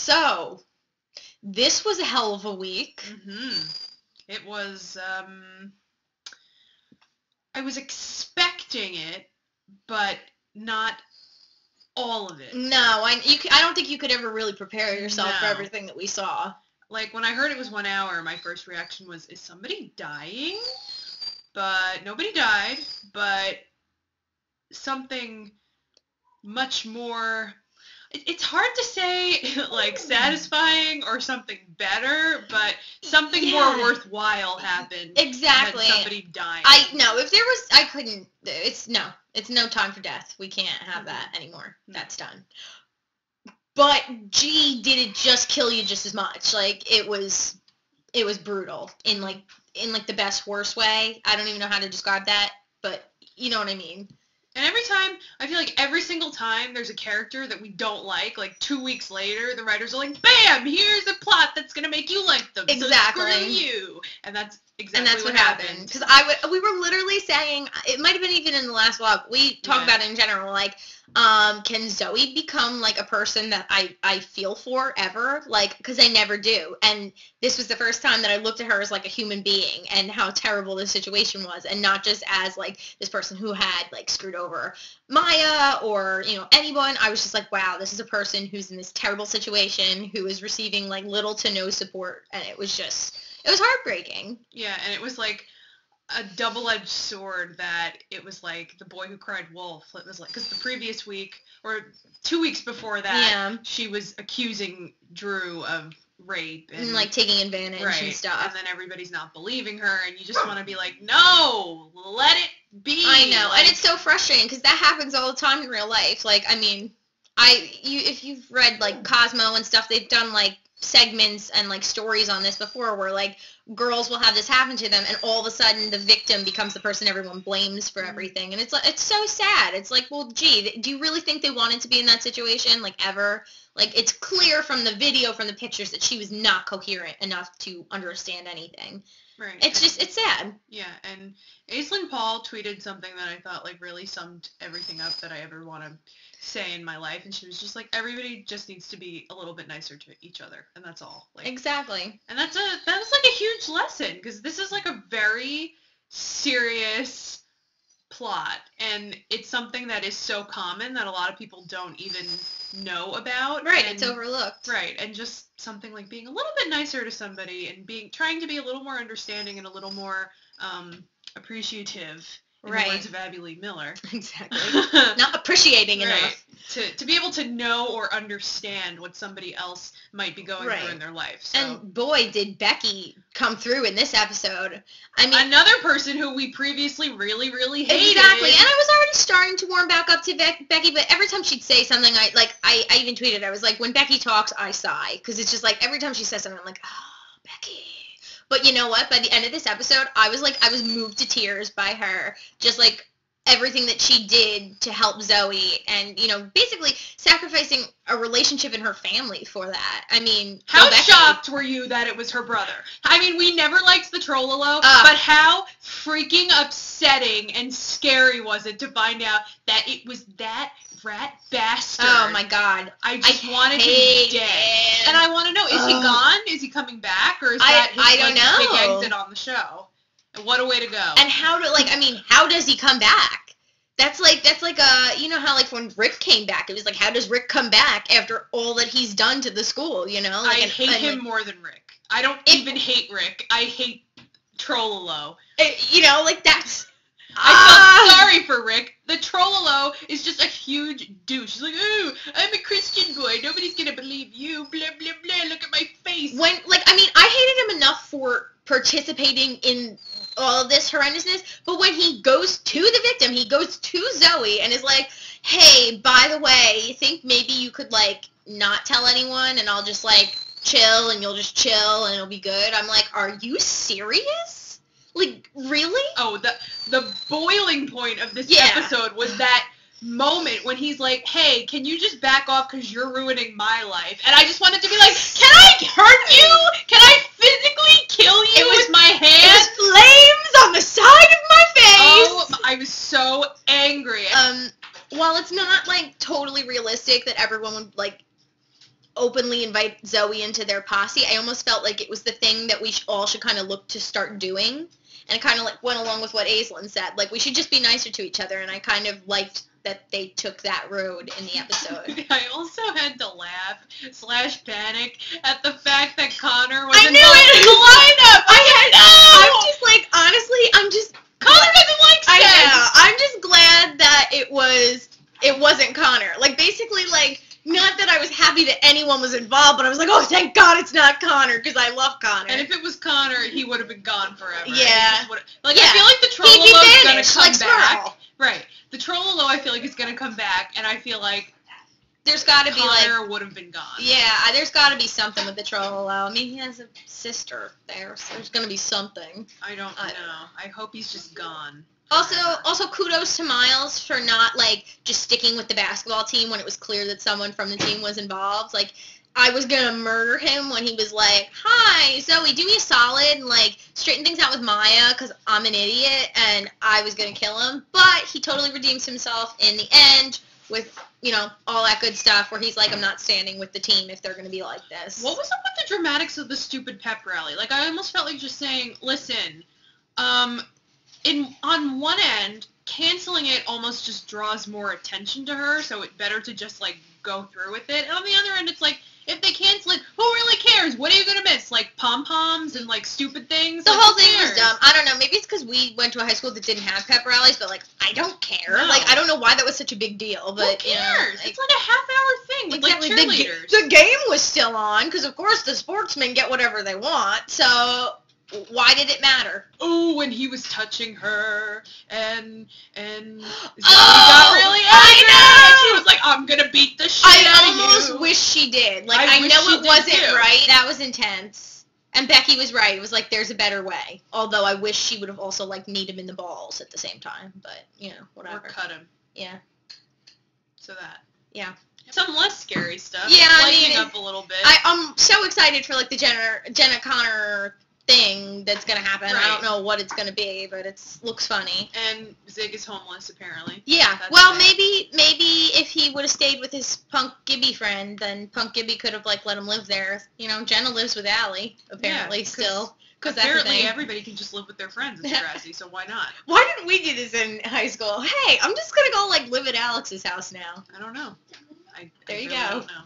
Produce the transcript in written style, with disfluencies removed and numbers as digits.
So, this was a hell of a week. It was, I was expecting it, but not all of it. No, I don't think you could ever really prepare yourself for everything that we saw. Like, when I heard it was 1 hour, my first reaction was, is somebody dying? But nobody died, but something much more... It's hard to say, like, satisfying or something better, but something more worthwhile happened. Exactly. Than somebody dying. If there was, I couldn't, it's no time for death. We can't have that anymore. That's done. But, gee, did it just kill you just as much? Like, it was brutal in the best, worst way. I don't even know how to describe that, but you know what I mean. And I feel like every single time there's a character that we don't like 2 weeks later, the writers are like, bam, here's a plot that's going to make you like them. Exactly. So screw you. And that's exactly what happened. Because we were literally saying, it might have been even in the last vlog, we talked about it in general, like, can Zoe become, like, a person that I feel for ever? Like, because I never do. And this was the first time that I looked at her as, like, a human being and how terrible the situation was. And not just as, like, this person who had, like, screwed over Maya or, you know, anyone. I was just like, wow, this is a person who's in this terrible situation, who is receiving, like, little to no support. And it was heartbreaking. Yeah, and it was, like, a double-edged sword that it was like the boy who cried wolf. It was like, because the previous week, or 2 weeks before that, she was accusing Drew of rape. And like, taking advantage and stuff. And then everybody's not believing her, and you just want to be like, no, let it be. I know, and it's so frustrating, because that happens all the time in real life. Like, I mean, if you've read, like, Cosmo and stuff, they've done, like, segments and, like, stories on this before where, like, girls will have this happen to them, and all of a sudden the victim becomes the person everyone blames for everything. And it's so sad. It's like, well, gee, do you really think they wanted to be in that situation, like, ever? Like, it's clear from the video, from the pictures, that she was not coherent enough to understand anything. Right. It's sad. Yeah, and Aislinn Paul tweeted something that I thought, like, really summed everything up that I ever want to say in my life, and she was just like, everybody just needs to be a little bit nicer to each other, and that's all. Like, exactly. And that was like a huge lesson, because this is like a very serious plot, and it's something that is so common that a lot of people don't even know about. Right, it's overlooked. Right, and just something like being a little bit nicer to somebody, and trying to be a little more understanding and a little more appreciative. In the words of Abby Lee Miller. Exactly. Not appreciating enough. To be able to know or understand what somebody else might be going through in their life. So. And boy, did Becky come through in this episode. I mean, another person who we previously really, really hated. Exactly. And I was already starting to warm back up to Becky, but every time she'd say something, I even tweeted, I was like, when Becky talks, I sigh. Because it's just like, every time she says something, I'm like, oh, Becky. But you know what? By the end of this episode, I was moved to tears by her. Just, like, everything that she did to help Zoe and, you know, basically sacrificing a relationship in her family for that. I mean, how shocked were you that it was her brother? I mean, we never liked the Trollolo, but how freaking upsetting and scary was it to find out that it was that rat bastard. Oh my god. I just wanted him dead. And I want to know, is he gone? Is he coming back? Or is that his big exit on the show? And what a way to go. And how does he come back? That's like you know how, like, when Rick came back, it was like, how does Rick come back after all that he's done to the school, you know? Like, I hate him more than Rick. I don't even hate Rick. I hate Trollolo. You know, like, that's... I felt sorry for Rick. The Trollolo is just a huge douche. He's like, oh, I'm a Christian boy. Nobody's gonna believe you. Blah, blah, blah. Look at my face. I hated him enough for participating in all of this horrendousness, but when he goes to the victim, he goes to Zoe and is like, hey, by the way, you think maybe you could, like, not tell anyone and I'll just, like, chill and you'll just chill and it'll be good? I'm like, are you serious? Like, really? Oh, the boiling point of this episode was that moment when he's like, hey, can you just back off because you're ruining my life? And I just wanted to be like, can I hurt you? Can I physically kill you with my hand? It was flames on the side of my face! Oh, I was so angry. While it's not, like, totally realistic that everyone would, like, openly invite Zoe into their posse. I almost felt like it was the thing that we all should kind of look to start doing. And it kind of like went along with what Aislinn said. Like, we should just be nicer to each other. And I kind of liked that they took that road in the episode. I also had to laugh / panic at the fact that Connor was I knew involved it! in the lineup. I'm just like, honestly, I'm just... Connor doesn't like I sex. know. I'm just glad that it wasn't Connor. Like, basically, like, not that I was happy that anyone was involved, but I was like, oh, thank God it's not Connor, because I love Connor. And if it was Connor, he would have been gone forever. Yeah. Like, I feel like the Trollolo is going to come like back. Smurl. Right. The Trollolo, I feel like, is going to come back, and I feel like there's got to be, like... Connor would have been gone. Yeah, there's got to be something with the Trollolo. I mean, he has a sister there, so there's going to be something. I don't know. I hope he's just gone. Also, kudos to Miles for not, like, just sticking with the basketball team when it was clear that someone from the team was involved. Like, I was going to murder him when he was like, hi, Zoe, do me a solid and, like, straighten things out with Maya because I'm an idiot, and I was going to kill him. But he totally redeems himself in the end with, you know, all that good stuff where he's like, I'm not standing with the team if they're going to be like this. What was up with the dramatics of the stupid pep rally? Like, I almost felt like just saying, listen, on one end, canceling it almost just draws more attention to her, so it's better to just, like, go through with it. And on the other end, it's like, if they cancel it, who really cares? What are you going to miss? Like, pom-poms and, like, stupid things? The like, whole thing was dumb. I don't know. Maybe it's because we went to a high school that didn't have pep rallies, but, like, I don't care. No. Like, I don't know why that was such a big deal, but, who cares? You know, like, it's like a half-hour thing with, exactly, like, cheerleaders. The game was still on, because, of course, the sportsmen get whatever they want, so... Why did it matter? Oh, when he was touching her, and Zoe got really angry, I know! and she was like, I'm gonna beat the shit out of you. I almost wish she did. Like, I wish know she it did wasn't too. right. That was intense. And Becky was right. It was like, there's a better way. Although I wish she would have also, like, kneed him in the balls at the same time. But, you know, whatever. Or cut him. Yeah. So that. Yeah. Some less scary stuff. Yeah, I Lightening mean, up a little bit. I'm so excited for, like, the Jenna Connor thing that's gonna happen. Right. I don't know what it's gonna be, but it looks funny. And Zig is homeless, apparently. Yeah. That's well, it. maybe if he would have stayed with his Punk Gibby friend, then Punk Gibby could have, like, let him live there. You know, Jenna lives with Allie, apparently, still. Because apparently everybody can just live with their friends in Degrassi, so why not? Why didn't we do this in high school? Hey, I'm just gonna go, like, live at Alex's house now. I don't know. I There you really go. don't know.